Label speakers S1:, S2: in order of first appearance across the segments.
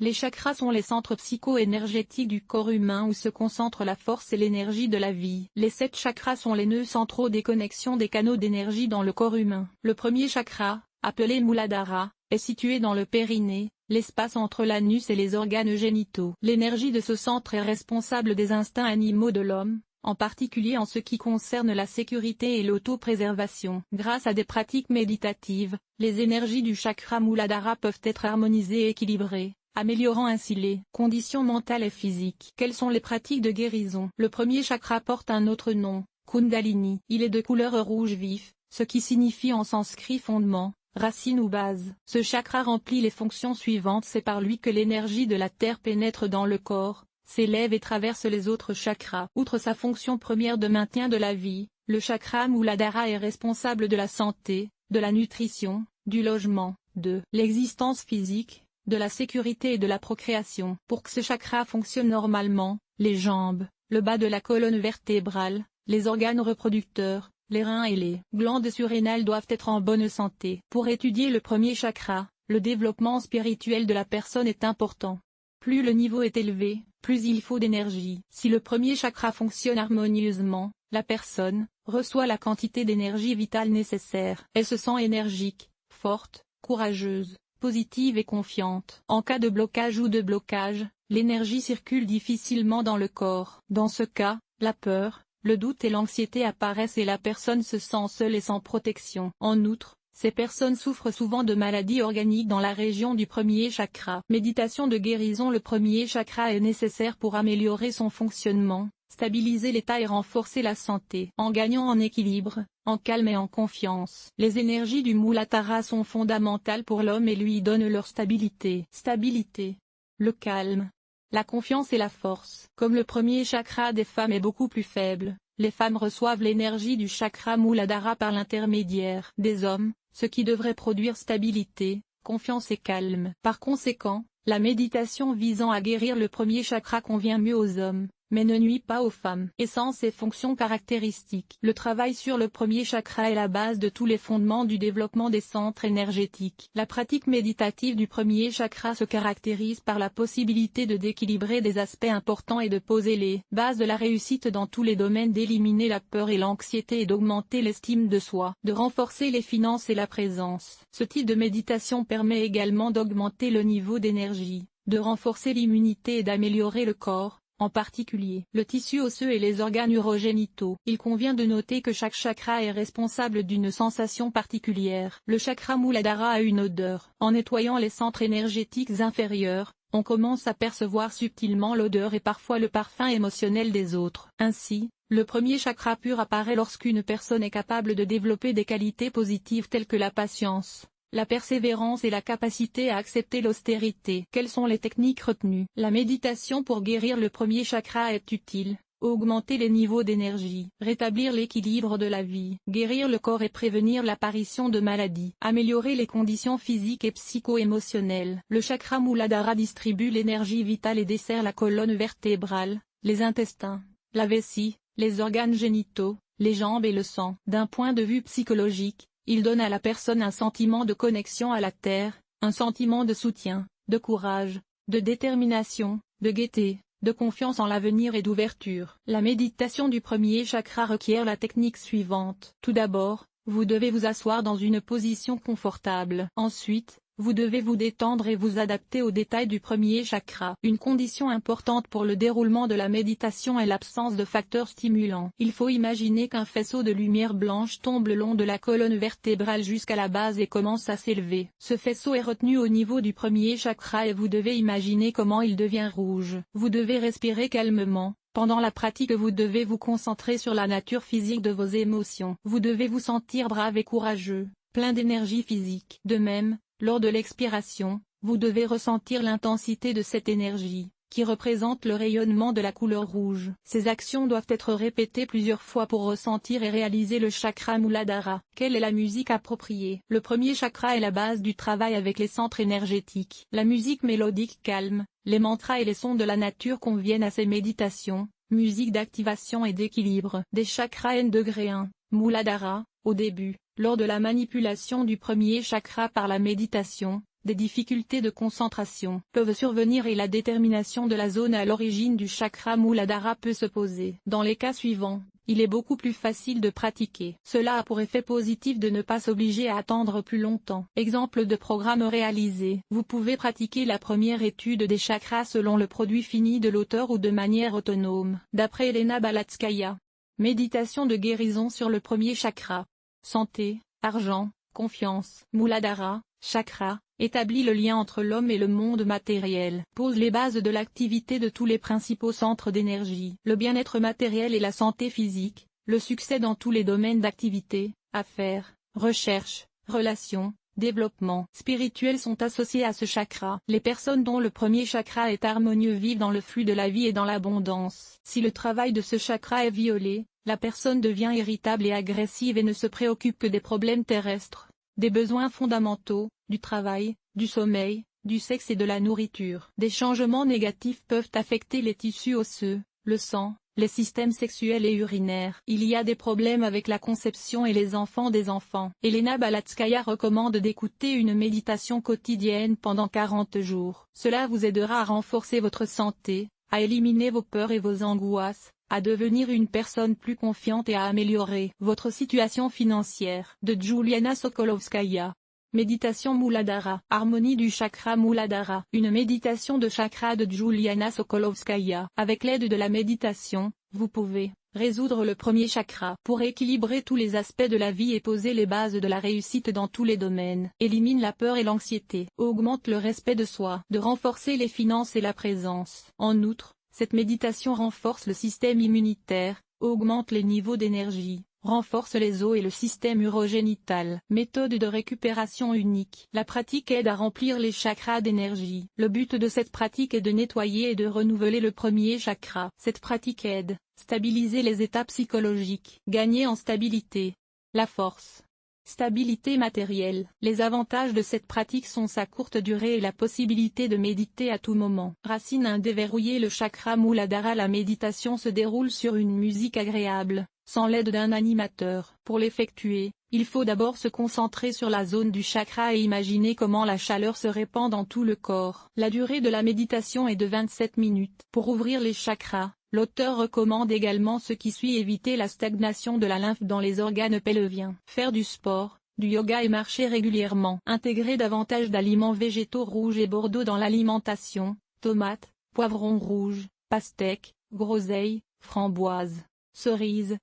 S1: Les chakras sont les centres psycho-énergétiques du corps humain où se concentre la force et l'énergie de la vie. Les 7 chakras sont les nœuds centraux des connexions des canaux d'énergie dans le corps humain. Le premier chakra, appelé Muladhara, est situé dans le périnée, l'espace entre l'anus et les organes génitaux. L'énergie de ce centre est responsable des instincts animaux de l'homme, en particulier en ce qui concerne la sécurité et l'autopréservation. Grâce à des pratiques méditatives, les énergies du chakra Muladhara peuvent être harmonisées et équilibrées, améliorant ainsi les conditions mentales et physiques. Quelles sont les pratiques de guérison? Le premier chakra porte un autre nom, Kundalini. Il est de couleur rouge vif, ce qui signifie en sanskrit fondement, racine ou base. Ce chakra remplit les fonctions suivantes. C'est par lui que l'énergie de la terre pénètre dans le corps, s'élève et traverse les autres chakras. Outre sa fonction première de maintien de la vie, le chakra Muladhara est responsable de la santé, de la nutrition, du logement, de l'existence physique, de la sécurité et de la procréation. Pour que ce chakra fonctionne normalement, les jambes, le bas de la colonne vertébrale, les organes reproducteurs, les reins et les glandes surrénales doivent être en bonne santé. Pour étudier le premier chakra, le développement spirituel de la personne est important. Plus le niveau est élevé, plus il faut d'énergie. Si le premier chakra fonctionne harmonieusement, la personne reçoit la quantité d'énergie vitale nécessaire. Elle se sent énergique, forte, courageuse, positive et confiante. En cas de blocage ou de blocage, l'énergie circule difficilement dans le corps. Dans ce cas, la peur, le doute et l'anxiété apparaissent et la personne se sent seule et sans protection. En outre, ces personnes souffrent souvent de maladies organiques dans la région du premier chakra. Méditation de guérison. Le premier chakra est nécessaire pour améliorer son fonctionnement, stabiliser l'état et renforcer la santé. En gagnant en équilibre, en calme et en confiance. Les énergies du Muladhara sont fondamentales pour l'homme et lui donnent leur stabilité. Stabilité. Le calme. La confiance et la force. Comme le premier chakra des femmes est beaucoup plus faible, les femmes reçoivent l'énergie du chakra Muladhara par l'intermédiaire des hommes, ce qui devrait produire stabilité, confiance et calme. Par conséquent, la méditation visant à guérir le premier chakra convient mieux aux hommes, mais ne nuit pas aux femmes. Essence et fonctions caractéristiques. Le travail sur le premier chakra est la base de tous les fondements du développement des centres énergétiques. La pratique méditative du premier chakra se caractérise par la possibilité d'équilibrer des aspects importants et de poser les bases de la réussite dans tous les domaines, d'éliminer la peur et l'anxiété et d'augmenter l'estime de soi, de renforcer les finances et la présence. Ce type de méditation permet également d'augmenter le niveau d'énergie, de renforcer l'immunité et d'améliorer le corps, en particulier le tissu osseux et les organes urogénitaux. Il convient de noter que chaque chakra est responsable d'une sensation particulière. Le chakra Muladhara a une odeur. En nettoyant les centres énergétiques inférieurs, on commence à percevoir subtilement l'odeur et parfois le parfum émotionnel des autres. Ainsi, le premier chakra pur apparaît lorsqu'une personne est capable de développer des qualités positives telles que la patience, la persévérance et la capacité à accepter l'austérité. Quelles sont les techniques retenues? La méditation pour guérir le premier chakra est utile. Augmenter les niveaux d'énergie, rétablir l'équilibre de la vie, guérir le corps et prévenir l'apparition de maladies, améliorer les conditions physiques et psycho-émotionnelles. Le chakra Muladhara distribue l'énergie vitale et dessert la colonne vertébrale, les intestins, la vessie, les organes génitaux, les jambes et le sang. D'un point de vue psychologique, il donne à la personne un sentiment de connexion à la terre, un sentiment de soutien, de courage, de détermination, de gaieté, de confiance en l'avenir et d'ouverture. La méditation du premier chakra requiert la technique suivante. Tout d'abord, vous devez vous asseoir dans une position confortable. Ensuite, vous devez vous détendre et vous adapter aux détails du premier chakra. Une condition importante pour le déroulement de la méditation est l'absence de facteurs stimulants. Il faut imaginer qu'un faisceau de lumière blanche tombe le long de la colonne vertébrale jusqu'à la base et commence à s'élever. Ce faisceau est retenu au niveau du premier chakra et vous devez imaginer comment il devient rouge. Vous devez respirer calmement. Pendant la pratique, vous devez vous concentrer sur la nature physique de vos émotions. Vous devez vous sentir brave et courageux, plein d'énergie physique. De même, lors de l'expiration, vous devez ressentir l'intensité de cette énergie, qui représente le rayonnement de la couleur rouge. Ces actions doivent être répétées plusieurs fois pour ressentir et réaliser le chakra Muladhara. Quelle est la musique appropriée? Le premier chakra est la base du travail avec les centres énergétiques. La musique mélodique calme, les mantras et les sons de la nature conviennent à ces méditations, musique d'activation et d'équilibre. Des chakras N-1, Muladhara, au début. Lors de la manipulation du premier chakra par la méditation, des difficultés de concentration peuvent survenir et la détermination de la zone à l'origine du chakra Muladhara peut se poser. Dans les cas suivants, il est beaucoup plus facile de pratiquer. Cela a pour effet positif de ne pas s'obliger à attendre plus longtemps. Exemple de programme réalisé. Vous pouvez pratiquer la première étude des chakras selon le produit fini de l'auteur ou de manière autonome. D'après Elena Balatskaya. Méditation de guérison sur le premier chakra. Santé, argent, confiance. Muladhara, chakra, établit le lien entre l'homme et le monde matériel, pose les bases de l'activité de tous les principaux centres d'énergie, le bien-être matériel et la santé physique, le succès dans tous les domaines d'activité, affaires, recherche, relations, développement spirituel sont associés à ce chakra. Les personnes dont le premier chakra est harmonieux vivent dans le flux de la vie et dans l'abondance. Si le travail de ce chakra est violé, la personne devient irritable et agressive et ne se préoccupe que des problèmes terrestres, des besoins fondamentaux, du travail, du sommeil, du sexe et de la nourriture. Des changements négatifs peuvent affecter les tissus osseux, le sang, les systèmes sexuels et urinaires. Il y a des problèmes avec la conception et les enfants des enfants. Elena Balatskaya recommande d'écouter une méditation quotidienne pendant 40 jours. Cela vous aidera à renforcer votre santé, à éliminer vos peurs et vos angoisses, à devenir une personne plus confiante et à améliorer votre situation financière. De Juliana Sokolovskaya. Méditation Muladhara. Harmonie du chakra Muladhara. Une méditation de chakra de Juliana Sokolovskaya. Avec l'aide de la méditation, vous pouvez résoudre le premier chakra pour équilibrer tous les aspects de la vie et poser les bases de la réussite dans tous les domaines. Élimine la peur et l'anxiété. Augmente le respect de soi. De renforcer les finances et la présence. En outre, cette méditation renforce le système immunitaire, augmente les niveaux d'énergie, renforce les os et le système urogénital. Méthode de récupération unique. La pratique aide à remplir les chakras d'énergie. Le but de cette pratique est de nettoyer et de renouveler le premier chakra. Cette pratique aide, stabiliser les états psychologiques. Gagner en stabilité. La force. Stabilité matérielle. Les avantages de cette pratique sont sa courte durée et la possibilité de méditer à tout moment. Racine 1. Déverrouiller le chakra Muladhara. La méditation se déroule sur une musique agréable, sans l'aide d'un animateur. Pour l'effectuer, il faut d'abord se concentrer sur la zone du chakra et imaginer comment la chaleur se répand dans tout le corps. La durée de la méditation est de 27 minutes. Pour ouvrir les chakras, l'auteur recommande également ce qui suit: éviter la stagnation de la lymphe dans les organes pelviens. Faire du sport, du yoga et marcher régulièrement. Intégrer davantage d'aliments végétaux rouges et bordeaux dans l'alimentation, tomates, poivrons rouges, pastèques, groseilles, framboises, cerises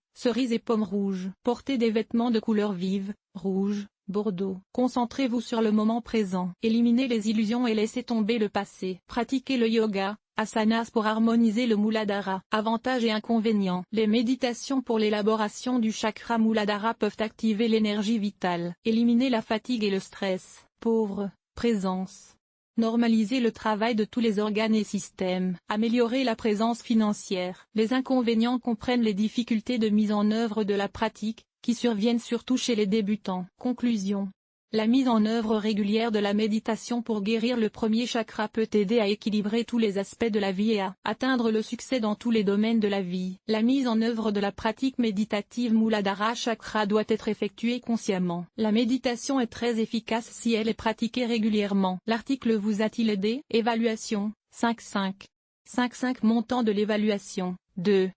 S1: et pommes rouges. Porter des vêtements de couleur vive, rouge, bordeaux. Concentrez-vous sur le moment présent. Éliminez les illusions et laissez tomber le passé. Pratiquez le yoga, asanas pour harmoniser le Muladhara. Avantages et inconvénients. Les méditations pour l'élaboration du chakra Muladhara peuvent activer l'énergie vitale. Éliminer la fatigue et le stress. Pauvre, présence. Normaliser le travail de tous les organes et systèmes. Améliorer la présence financière. Les inconvénients comprennent les difficultés de mise en œuvre de la pratique, qui surviennent surtout chez les débutants. Conclusion. La mise en œuvre régulière de la méditation pour guérir le premier chakra peut aider à équilibrer tous les aspects de la vie et à atteindre le succès dans tous les domaines de la vie. La mise en œuvre de la pratique méditative Muladhara Chakra doit être effectuée consciemment. La méditation est très efficace si elle est pratiquée régulièrement. L'article vous a-t-il aidé? Évaluation 5.5. 5.5 Montant de l'évaluation 2.